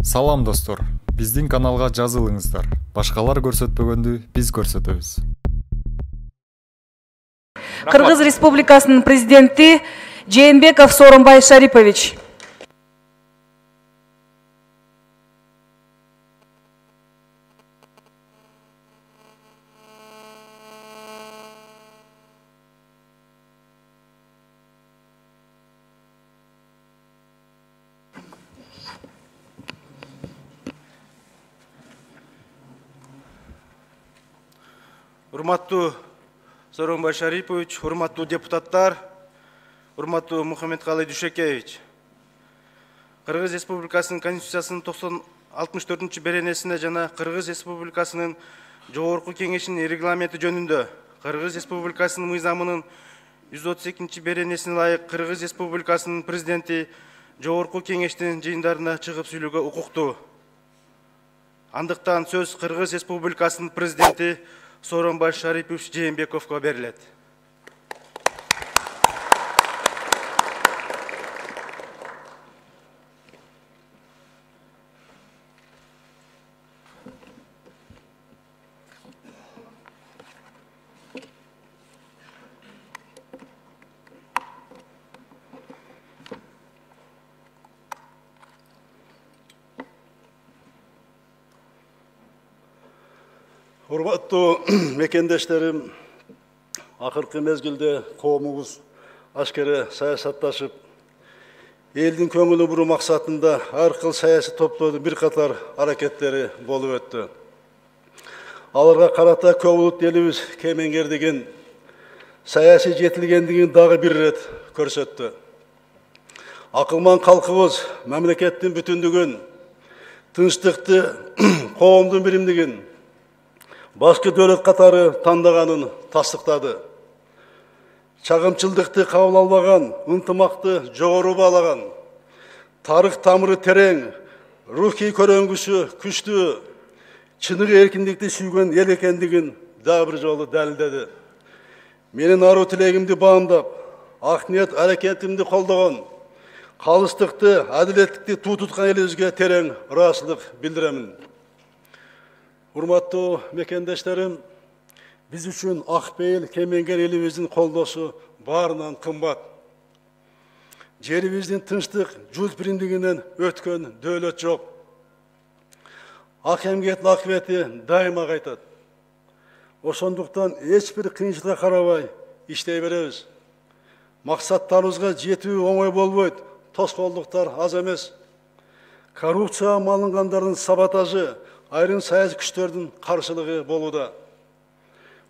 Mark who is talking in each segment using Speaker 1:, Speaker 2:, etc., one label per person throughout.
Speaker 1: Салам достор, биздин каналга жазылыңыздар. Башкалар көрсөтпөгөндү биз көрсөтөбүз.
Speaker 2: Кыргыз Республикасынын президенти Жээнбеков Сооронбай Шарипович.
Speaker 3: Урматтуу Сооронбай Шарипович, урматтуу депутаттар, урматтуу Мухаммедкалый Дүйшөкеевич. Кыргыз Республикасынын Конституциясынын 64 беренесине жана Кыргыз Республикасынын Жогорку Кеңешинин регламенти жөнүндө Кыргыз Республикасынын мыйзамынын 132 беренесине ылайык Кыргыз Республикасынын президенти Жогорку Кеңештин жыйындарына чыгып сүйлөөгө укуктуу. Андыктан сөз Кыргыз Республикасынын президенти Сооронбай Шарипович Жээнбековго берилет.
Speaker 4: Урматтуу мекендештерим, акыркы мезгилде коомубуз ашкере саясатташып, элдин көңүлүн буруу максатында ар кыл саясий топтордун бир катар аракеттери болуп өттү. Аларга карата көп улут элибиз кемеңгердигин, саясий жетилгендигин дагы бир ирет көрсөттү. Акылман калкыбыз мамлекеттин бүтүндүгүн, тынчтыкты, коомдун биримдигин башкы дөлөт катары тандаганын тастыктады. Чагымчылдыкты кабыл албаган, ынтымакты жогору баалаган, тарых тамыры терең, рухий көрөңгүсү күчтүү, чыныгы эркиндикти сүйгөн эл экендигин дагы бир жолу далилдеди. Менин аруу тилегимди баамдап, ак ниет аракетимди колдогон, калыстыкты, адилеттикти туу туткан элибизге терең ыраазычылык билдиремин. Урматтуу мекендештерим, биз үчүн акпейил кемеңгер элибиздин колдоосу баарынан кымбат. Жерибиздин тынчтык, журт биримдигинен өткөн дөөлөт жок. Ак эмгектин акыбети дайыма кайтат. Ошондуктан эч бир кыйынчылыкка карабай иштей беребиз. Максаттарыбызга жетүү оңой болбойт, тоскоолдуктар аз эмес. Коррупцияга малынгандардын саботажы, айрым саясий күчтөрдүн каршылыгы болууда.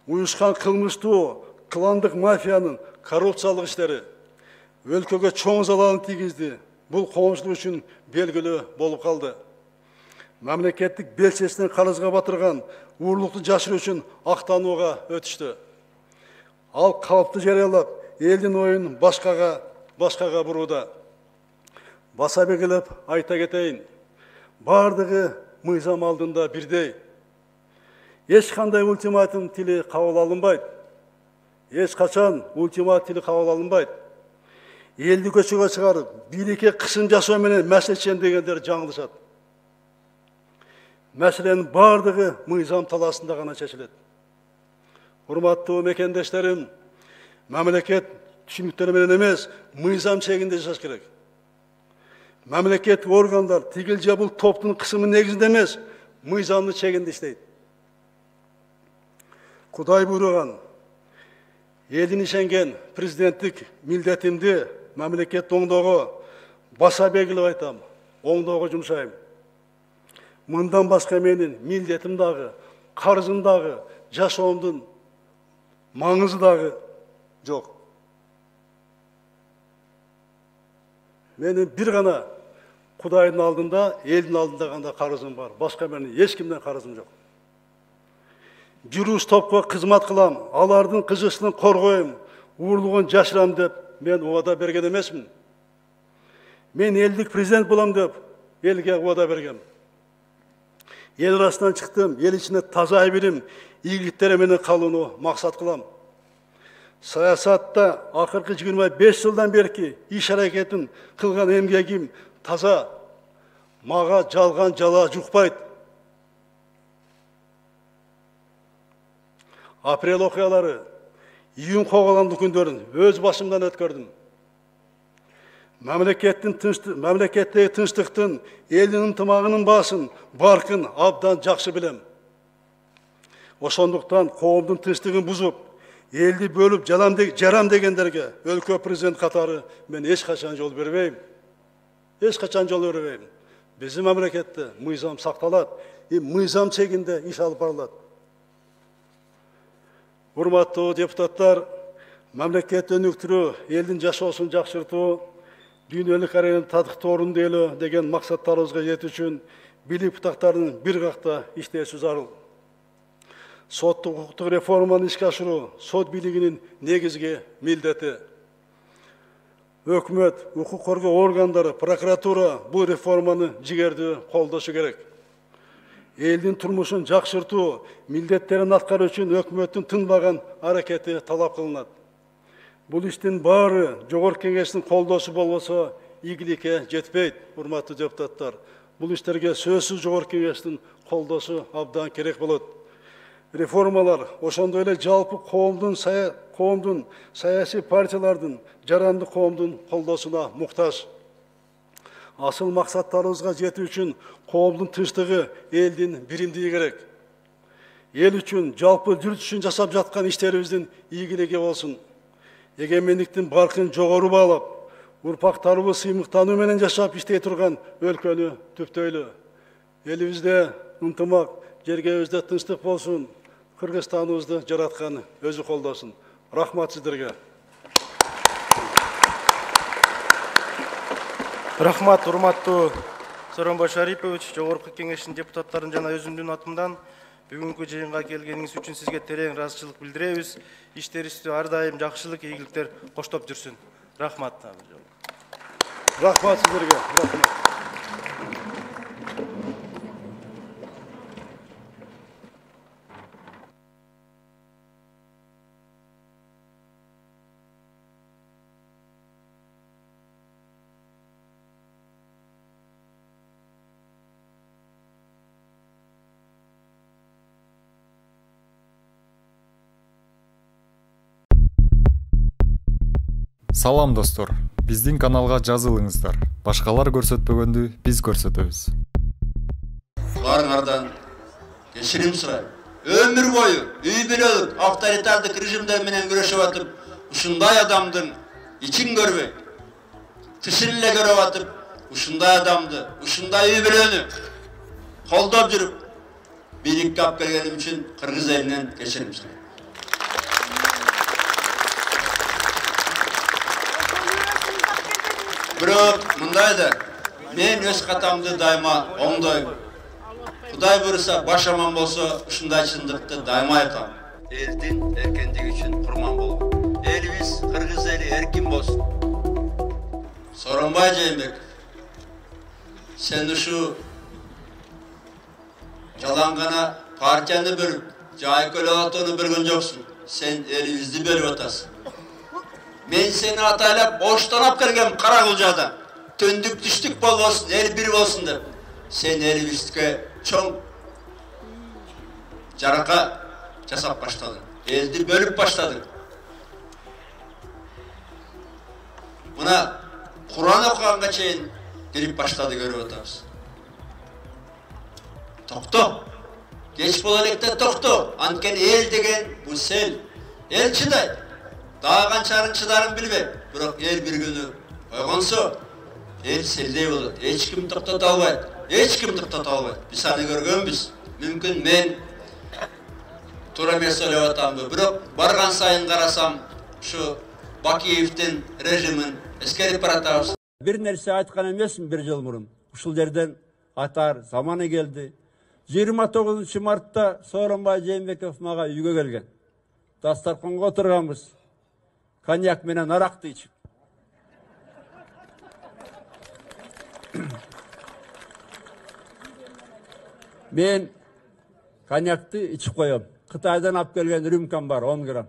Speaker 4: Уюшкан кылмыштуу, кландык мафиянын коррупциялык иштери өлкөгө чоң залалын тийгизди. Бул коомчулук үчүн белгилүү болуп калды. Мамлекеттик белчесинен карызга батырган уурлукту жашыруу үчүн актанууга өтүштү. Ал калпты жарыялап, элдин оюн башкага бурууда. Баса белгилеп айта кетейин, бардыгы мыйзам алдында бирдей. Эч кандай ультиматум тили кабыл алынбайт. Эч качан ультиматум тили кабыл алынбайт. Элди көчөгө чыгарып, бийликке кысым жасоо менен маселе чечем дегендер жаңылышат. Маселенин бардыгы мыйзам талаасында гана чечилет. Урматтуу мекендештерим, мамлекет түшүнүктөр менен эмес, мыйзам чегинде жашаш керек. Мамлекет органдар тигил же бул топтун кысымы негизинде эмес, мыйзамдын чегинде иштейт. Кудай буйруган, элдин ишенген президенттик милдетимди мамлекет оңдоого баса белгилеп айтам, оңдоого жумшайм. Мындан башка менин милдетим дагы, карызым дагы, жашоомдун маңызы дагы жок. Менин бир гана Кудайдын алдында, элдин алдында гана карызым бар. Башка менин эч кимден карызым жок. Жүрүш топко кызмат кылам, алардын кызыкчылыгын коргойм, уурлугун жашырам деп мен убада берген эмесмин. Мен элдик президент болом деп элге убада бергем. Эл арасынан чыктым, эл ичине таза айбирим, ийгиликтери менен калууну максат кылам. Саясатта акыркы 25 жылдан берки иш аракетин кылган эмгегим таза. Mağa жалған жала жұқпайды. Апрель оқиғалары, июнь қоғаланды күндерін өз басымдан өткөрдім. Мәмлекеттегі тыныштықтың, елдің ынтымағының басын, барқын абдан жақсы білем. Ошондуктан қоғамдың тыныштығын бұзып, елді бөліп жарам дегендерге өлкө президент қатары мен ешқашан жол бербеймін. Ешқашан жол бербеймін. Bizim memlekette mıyzam saqtalады, mıyzam çekinde iş alıp barılады. Hurmatlı deputatlar, memleket önüktürü, elin жашоосун жакшыртуу, дүйнөлүк аренада татыктуу орунду ээлөө деген максаттарыбызга жетүү үчүн бийлик бутактарынын бир какта иштеши зарыл. Соттук укуктук реформаны ишке ашыруу сот бийлигинин негизги милдети. Өкмөт, укук коргоо органдары, прокуратура бул реформаны жигердүү колдошу керек. Элдин турмушун жакшыртуу милдеттерин аткаруу үчүн өкмөттүн тынбаган аракети талап кылынат. Бул иштин баары Жогорку Кеңештин колдоосу болбосо ийгиликке жетпейт, урматтуу депутаттар. Бул иштерге сөзсүз Жогорку Кеңештин колдоосу абдан керек болот. Реформалар ошондой эле жалпы коомдун, саясий партиялардын, жаранды коомдун колдоосуна муктаж. Асыл максаттарыбызга жетүү үчүн коомдун тынчтыгы, элдин биримдиги керек. Эл үчүн, жалпы журт үчүн жасап жаткан иштерибиздин ийгилиги болсун. Эгемендиктин баркын жогору баалап, урпактарыбыз сыймыктануу менен жашап иштей турган өлкөнү түптөйлү. Элибизде ынтымак, жергебизде тынчтык болсун, Кыргызстаныбызды жараткан өзү колдосун. Рахмат сиздерге.
Speaker 3: Рахмат, урматтуу Сооронбай Шарипович, Жогорку Кеңештин депутаттарын жана өзүмдүн атымдан бүгүнкү жыйынга келгениңиз үчүн сизге терең ыраазычылык билдиребиз. Иштерибизде ар дайым жакшылык, ийгиликтер коштоп жүрсүн. Рахмат.
Speaker 4: Рахмат сиздерге. Рахмат.
Speaker 1: Салам достор, биздин каналга жазылыңыздар. Башкалар көрсөтпөгөндү биз көрсөтөбүз.
Speaker 5: Барыңардан кечирим сурайм. Өмүр бою үй бүлөлүк авторитардык режимдер менен күрөшүп атып, ушундай адамдын ичин көрбөй, тышын эле көрүп атып, ушундай адамды, ушундай үй бүлөнү колдоп жүрүп, бийликке алып келгеним үчүн кыргыз элинен кечирим сурайм. Бирок мындай да, мен өз катамды дайыма оңдойм. Кудай буйруса, баш аман болсо, ушундай чындыкты дайыма айтам. Элдин эркиндиги үчүн курман болгон. Элибиз, кыргыз эли эркин болсун. Сооронбай Жээнбеков, сен ушу жалаңгана партияны бөлүп, жайкөлөп атууну бөлгөн жоксуң. Сен элибизди бөлүп атасың. Мен seni атайлап оштан алып келгем Каракулжада. Төндүк түштүк болбосун, эл бир болсун деп. Сен элибизге чоң жарака жасап баштадың. Элди бөлүп баштадың. Мына Куран окуганга чейин кирип баштады көрүп атабыз. Токто. Кеч боло электе токто. Анткени эл деген бул сел. Эл чыдайт. Даган чарынчыларын билбейм. Бирок эл бир күнү койгонсо, эл селдей болот. Эч ким токтото албайт. Эч ким токтото албайт. Биз аны көргөнбүз. Мүмкүн мен туура эмес ойлоп атамбы. Бирок барган сайын карасам, ушу Бакиевдин режимин эскерип баратабыз.
Speaker 6: Бир нерсе айткан эмесмин бир жыл мурун. Ушул жерден атар заманы келди. 29 мартта Сооронбай Жээнбеков мага үйгө келген. Дастарканга отурганбыз. Коньяк менен аракты ичип. Мен коньякты ичип коем. Кытайдан алып келген рюмкам бар 10 грамм.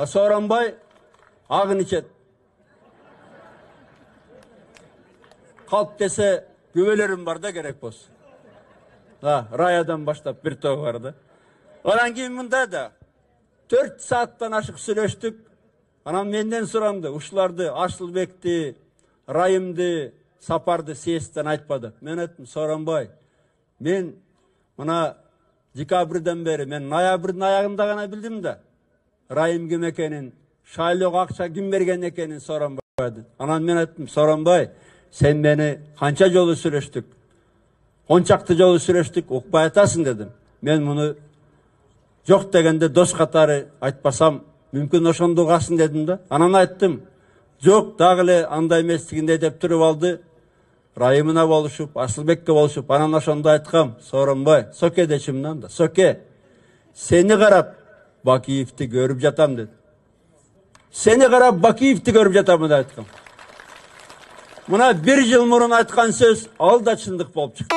Speaker 6: Сооронбай агын ичет. Kalp dese güvelerim var da gerek bolsun. Rayadan başlap bir toğ vardı. Oran keyin mında da 4 saattan aşık süreçtük. Anam menden sorandı. Uşlardı, Aşılbekti, Rayımdı, Sapardı, Siyesten aytmadı. Men ettim, Soranbay. Men buna dekabrdan beri, men noyabrın ayağında gana bildim de. Rayım kim ekenin, şaylıq akça kim bergen ekenin Soranbay'dı. Anam men ettim, Soranbay. Sen beni kança jolu süreçtük. Onçaktı jolu süreçtük, okpay atasın dedim. Men bunu yok degende dost katarı aytpasam, mümkün oşondu kalsın dedim de. Anana ayttım. Yok dağılı anda emesliginde dep turup aldı. Rayımına boluşup, Asılbek'e boluşup, anan oşonda aytkam. Soranbay, söke deçimden da. Söke, seni karap Bakiyev'ti görüp jatam dedi. Seni karap Bakiyev'ti görüp jatam da aytkam. Buna bir yıl murun aytkan söz al da çındık bolup çıktı.